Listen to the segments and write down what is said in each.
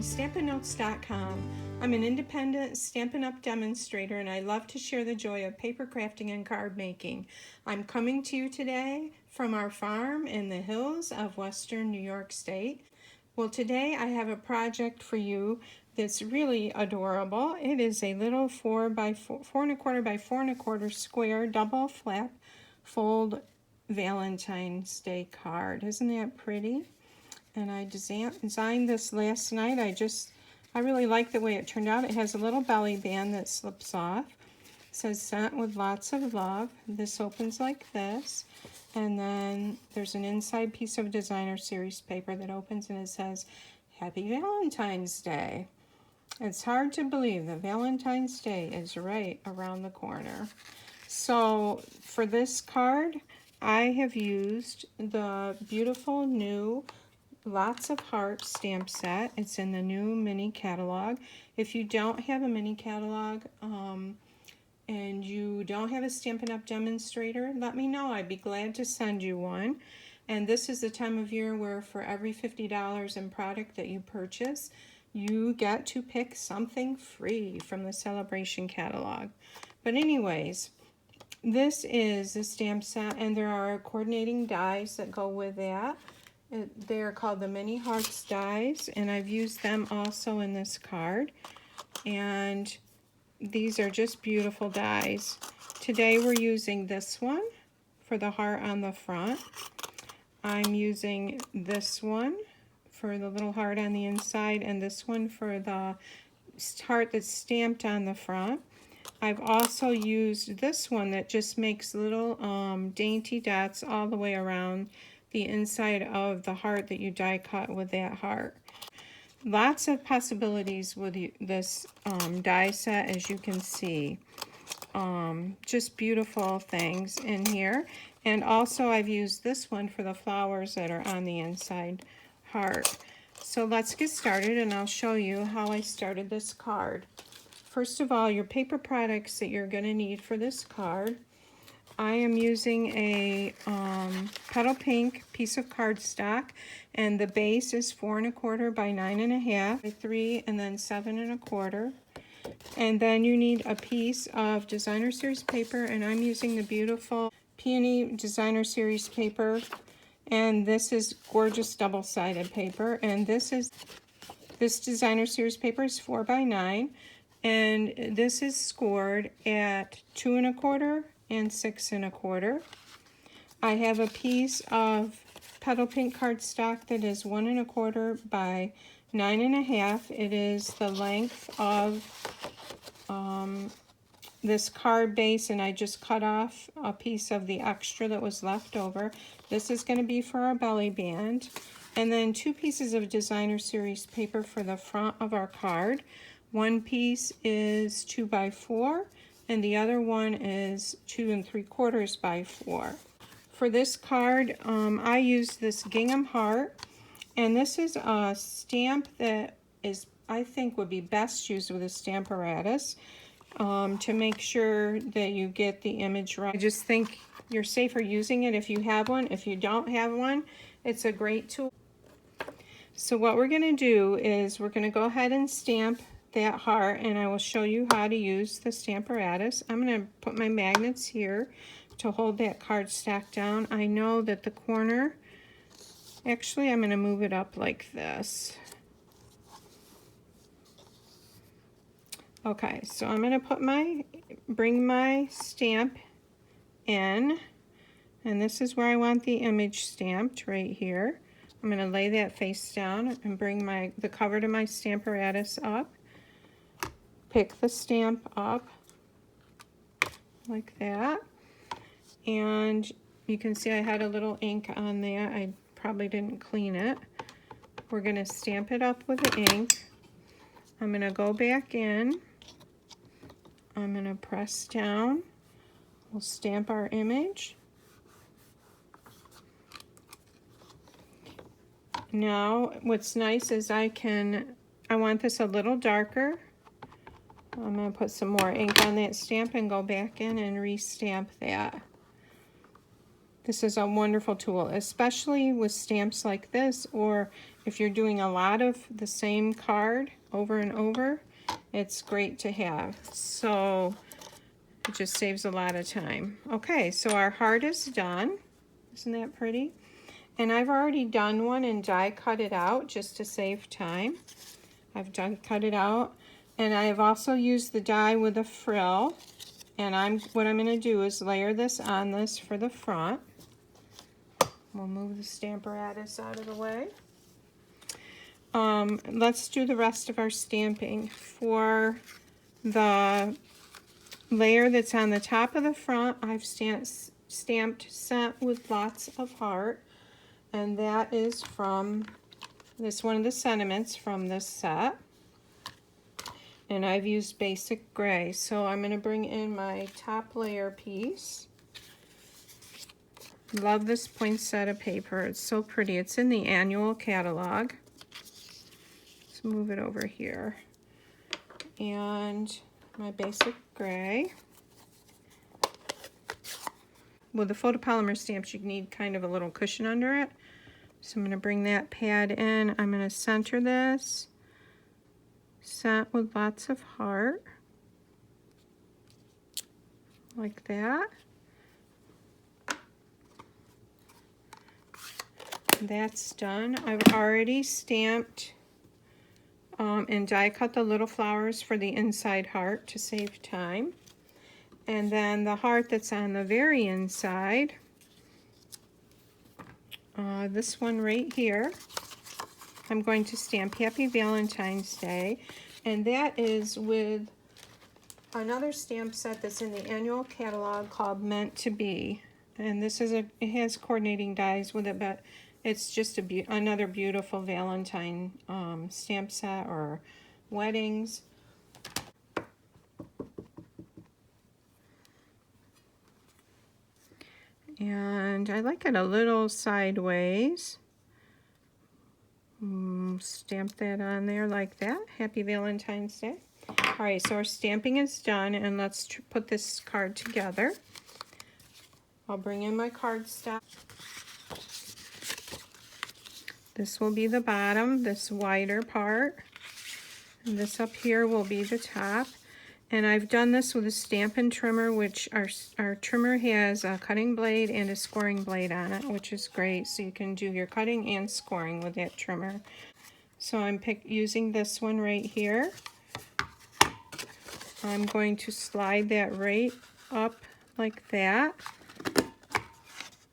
StampinNotes.com. I'm an independent Stampin' Up! Demonstrator, and I love to share the joy of paper crafting and card making. I'm coming to you today from our farm in the hills of western New York State. Well, today I have a project for you that's really adorable. It is a little 4 by 4 4¼ by 4¼ square double flap fold Valentine's Day card. Isn't that pretty? And I designed this last night. I really like the way it turned out. It has a little belly band that slips off. It says sent with lots of love. This opens like this. And then there's an inside piece of designer series paper that opens and it says, Happy Valentine's Day. It's hard to believe that Valentine's Day is right around the corner. So for this card, I have used the beautiful new Lots of Heart stamp set. It's in the new mini catalog. If you don't have a mini catalog and you don't have a Stampin' Up! Demonstrator, let me know. I'd be glad to send you one. And this is the time of year where for every $50 in product that you purchase, you get to pick something free from the Celebration catalog. But anyways, this is a stamp set, and there are coordinating dies that go with that. They're called the Mini Hearts dies, and I've used them also in this card. And these are just beautiful dies. Today we're using this one for the heart on the front. I'm using this one for the little heart on the inside, and this one for the heart that's stamped on the front. I've also used this one that just makes little dainty dots all the way around the inside of the heart that you die cut with that heart. Lots of possibilities with this die set, as you can see. Just beautiful things in here. And also I've used this one for the flowers that are on the inside heart. So let's get started, and I'll show you how I started this card. First of all, your paper products that you're going to need for this card. I am using a Petal Pink piece of cardstock, and the base is 4¼ by 9½ by 3, and then 7¼ And then you need a piece of designer series paper, and I'm using the beautiful Peony designer series paper, and this is gorgeous double-sided paper. And this designer series paper is 4 by 9, and this is scored at 2¼ and 6¼ I have a piece of Petal Pink cardstock that is 1¼ by 9½ It is the length of this card base, and I just cut off a piece of the extra that was left over. This is going to be for our belly band. And then 2 pieces of designer series paper for the front of our card. One piece is 2 by 4, and the other one is 2¾ by 4. For this card, I used this gingham heart, and this is a stamp that I think would be best used with a stamparatus to make sure that you get the image right. I just think you're safer using it if you have one. If you don't have one, it's a great tool. So what we're going to do is we're going to go ahead and stamp that heart, and I will show you how to use the stamparatus. I'm going to put my magnets here to hold that cardstock down. I know that the corner, actually I'm going to move it up like this. Okay, so I'm going to bring my stamp in, and this is where I want the image stamped, right here. I'm going to lay that face down and bring the cover to my stamparatus up. Pick the stamp up like that, and you can see I had a little ink on there. I probably didn't clean it. We're going to stamp it up with the ink. I'm going to go back in. I'm going to press down. We'll stamp our image. Now what's nice is I want this a little darker. I'm going to put some more ink on that stamp and go back in and re-stamp that. This is a wonderful tool, especially with stamps like this, or if you're doing a lot of the same card over and over, it's great to have. So it just saves a lot of time. Okay, so our heart is done. Isn't that pretty? And I've already done one and die cut it out just to save time. I've die cut it out, and I have also used the die with a frill. And what I'm going to do is layer this on this for the front. We'll move the stamparatus out of the way. Let's do the rest of our stamping. For the layer that's on the top of the front, I've stamped Scent with Lots of Heart, and that is from this one of the sentiments from this set. And I've used basic gray, so I'm going to bring in my top layer piece. Love this poinsettia paper. It's so pretty. It's in the annual catalog. Let's move it over here. And my basic gray. With the photopolymer stamps, you need kind of a little cushion under it. So I'm going to bring that pad in. I'm going to center this. Scent with Lots of Heart. Like that. That's done. I've already stamped and die cut the little flowers for the inside heart to save time. And then the heart that's on the very inside, this one right here, I'm going to stamp Happy Valentine's Day. And that is with another stamp set that's in the annual catalog called Meant to Be. And this is it has coordinating dies with it, but it's just another beautiful Valentine stamp set or weddings. And I like it a little sideways. Stamp that on there like that. Happy Valentine's Day. All right, so our stamping is done, and let's put this card together. I'll bring in my cardstock. This will be the bottom, this wider part. And this up here will be the top. And I've done this with a Stampin' Trimmer, which our trimmer has a cutting blade and a scoring blade on it, which is great. So you can do your cutting and scoring with that trimmer. So I'm using this one right here. I'm going to slide that right up like that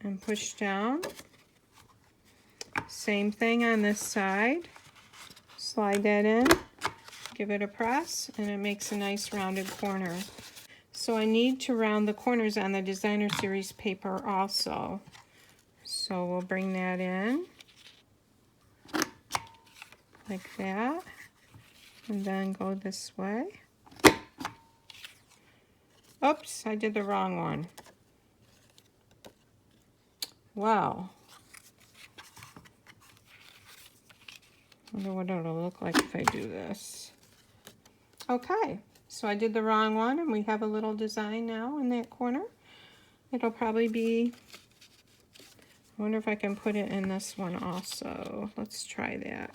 and push down. Same thing on this side. Slide that in, give it a press, and it makes a nice rounded corner. So I need to round the corners on the Designer Series paper also. So we'll bring that in like that, and then go this way. Oops, I did the wrong one. Wow. I wonder what it'll look like if I do this. Okay, so I did the wrong one, and we have a little design now in that corner. It'll probably be, I wonder if I can put it in this one also. Let's try that.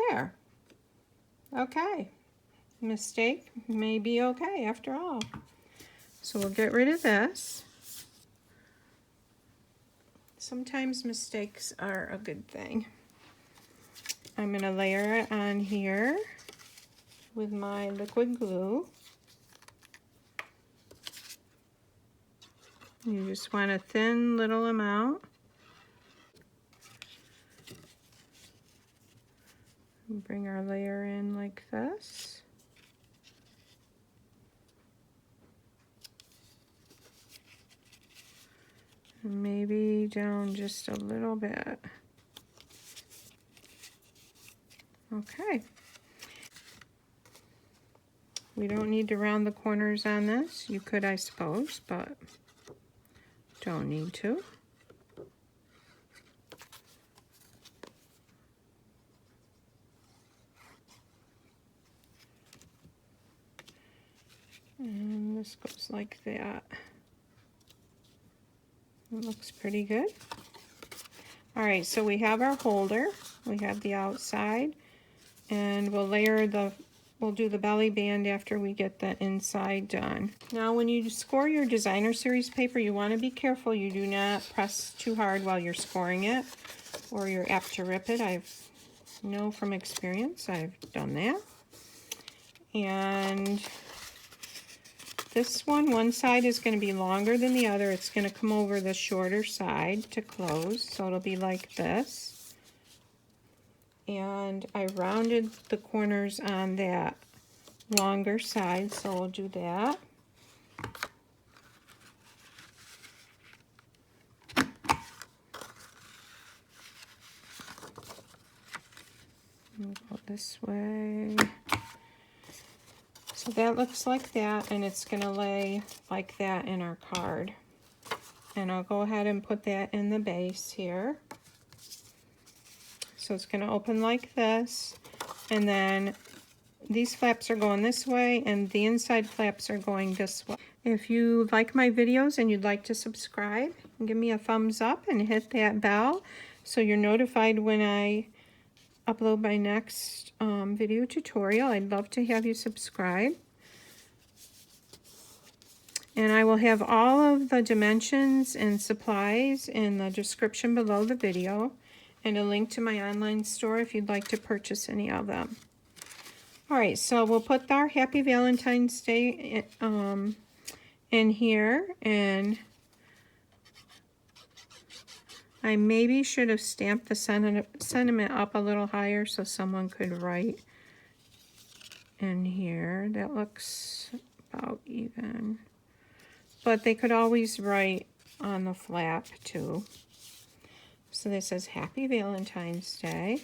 There. Okay. Mistake may be okay after all. So we'll get rid of this. Sometimes mistakes are a good thing. I'm going to layer it on here with my liquid glue. You just want a thin little amount. Bring our layer in like this. And maybe down just a little bit. Okay. We don't need to round the corners on this. You could, I suppose, but don't need to. And this goes like that. It looks pretty good. All right, so we have our holder. We have the outside, and we'll do the belly band after we get the inside done. Now when you score your designer series paper, you want to be careful you do not press too hard while you're scoring it, or you're apt to rip it. I know from experience I've done that. And this one side is going to be longer than the other. It's going to come over the shorter side to close, so it'll be like this. And I rounded the corners on that longer side, so we'll do that. And go this way. So that looks like that, and it's going to lay like that in our card. And I'll go ahead and put that in the base here. So it's going to open like this, and then these flaps are going this way, and the inside flaps are going this way. If you like my videos and you'd like to subscribe, give me a thumbs up and hit that bell so you're notified when I upload my next video tutorial. I'd love to have you subscribe. And I will have all of the dimensions and supplies in the description below the video, and a link to my online store if you'd like to purchase any of them. Alright, so we'll put our Happy Valentine's Day in here, and I maybe should have stamped the sentiment up a little higher so someone could write in here. That looks about even. But they could always write on the flap too. So this says Happy Valentine's Day.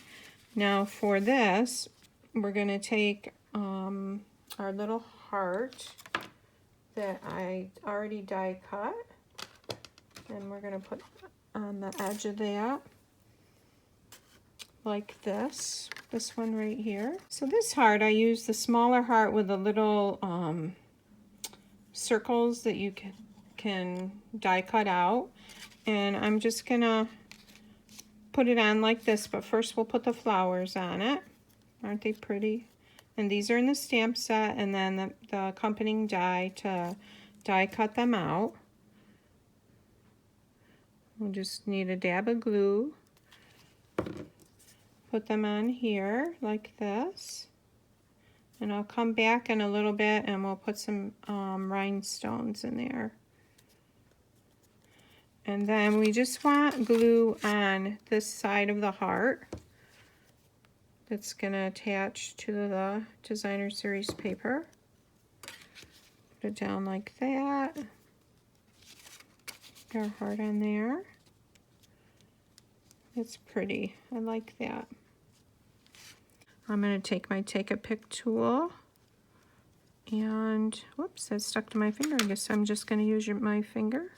Now for this, we're going to take our little heart that I already die cut, and we're going to put on the edge of that like this one right here. So this heart, I use the smaller heart with the little circles that you can die cut out, and I'm just gonna put it on like this, but first we'll put the flowers on it. Aren't they pretty? And these are in the stamp set, and then the accompanying die to die cut them out. We'll just need a dab of glue. Put them on here like this. And I'll come back in a little bit and we'll put some rhinestones in there. And then we just want glue on this side of the heart that's going to attach to the designer series paper. Put it down like that. Put our heart on there. It's pretty. I like that. I'm going to take my Take a Pick tool, and whoops, that stuck to my finger. I guess I'm just going to use my finger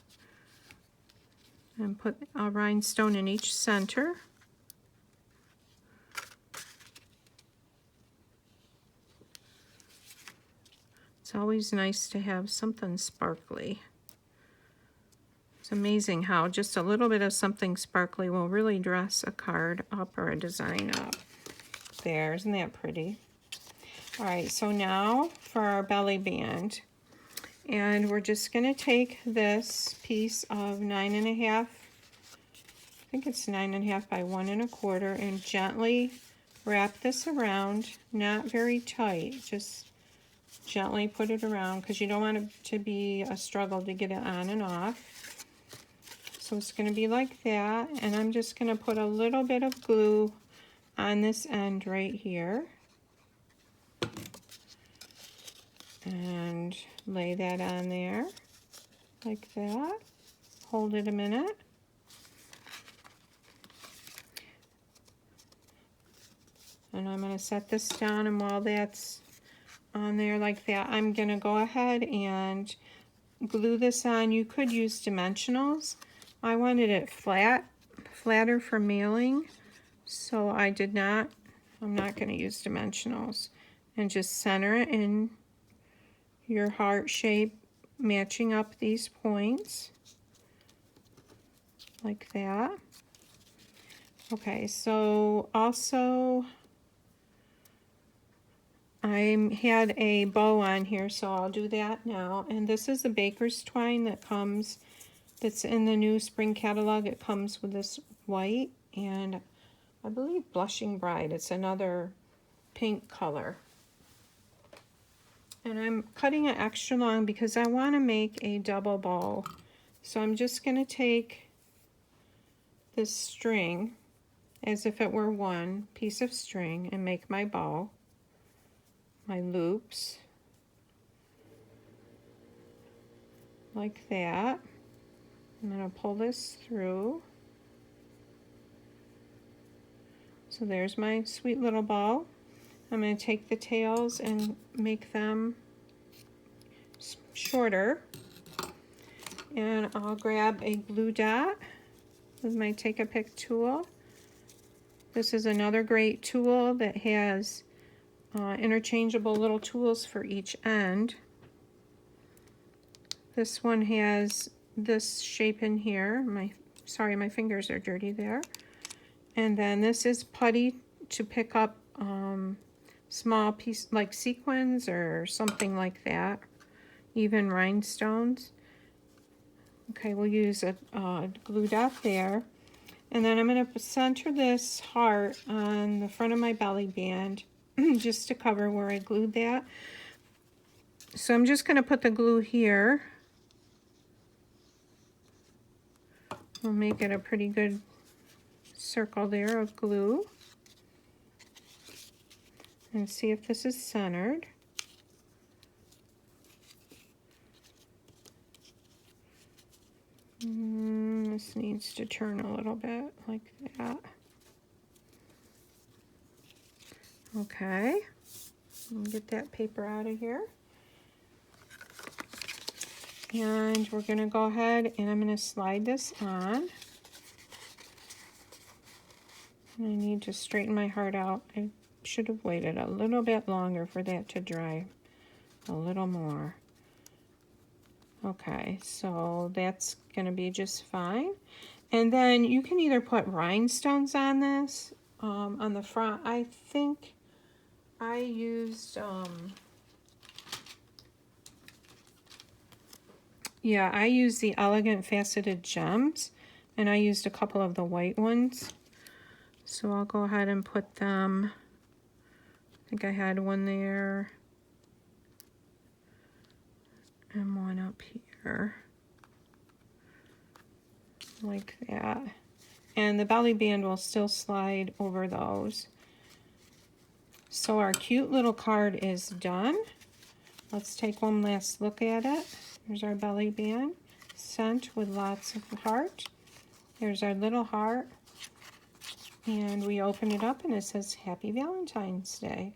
and put a rhinestone in each center. It's always nice to have something sparkly. It's amazing how just a little bit of something sparkly will really dress a card up or a design up. There, isn't that pretty? All right, so now for our belly band. And we're just gonna take this piece of 9.5, I think it's 9.5 by 1 1/4, and gently wrap this around, not very tight, just gently put it around because you don't want it to be a struggle to get it on and off. So it's gonna be like that, and I'm just gonna put a little bit of glue on this end right here and lay that on there like that. Hold it a minute. And I'm going to set this down, and while that's on there like that, I'm going to go ahead and glue this on. You could use dimensionals. I wanted it flatter for mailing. So I did not, I'm not going to use dimensionals, and just center it in your heart shape, matching up these points. like that. Okay, so also I had a bow on here, so I'll do that now. And this is the baker's twine that's in the new spring catalog. It comes with this white and I believe Blushing Bride. It's another pink color. And I'm cutting it extra long because I want to make a double bow. So I'm just going to take this string as if it were one piece of string and make my bow, my loops, like that. I'm going to pull this through. So there's my sweet little bow. I'm going to take the tails and make them shorter. And I'll grab a glue dot with my Take a Pick tool. This is another great tool that has interchangeable little tools for each end. This one has this shape in here. Sorry, my fingers are dirty there. And then this is putty to pick up small piece like sequins or something like that, even rhinestones. Okay, we'll use a glue dot there. And then I'm going to center this heart on the front of my belly band just to cover where I glued that. So I'm just going to put the glue here. We'll make it a pretty good circle there of glue. And see if this is centered. This needs to turn a little bit like that. Okay, I'll get that paper out of here. And we're going to go ahead and I'm going to slide this on. And I need to straighten my heart out. I should have waited a little bit longer for that to dry a little more. Okay, so that's going to be just fine. And then you can either put rhinestones on this, on the front. I think I used, I used the Elegant Faceted Gems, and I used a couple of the white ones. So I'll go ahead and put them, I think I had one there, and one up here, like that. And the belly band will still slide over those. So our cute little card is done. Let's take one last look at it. Here's our belly band, sent with lots of heart. There's our little heart. And we open it up and it says Happy Valentine's Day.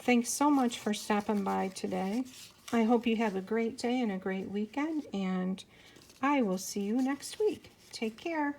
Thanks so much for stopping by today. I hope you have a great day and a great weekend, and I will see you next week. Take care.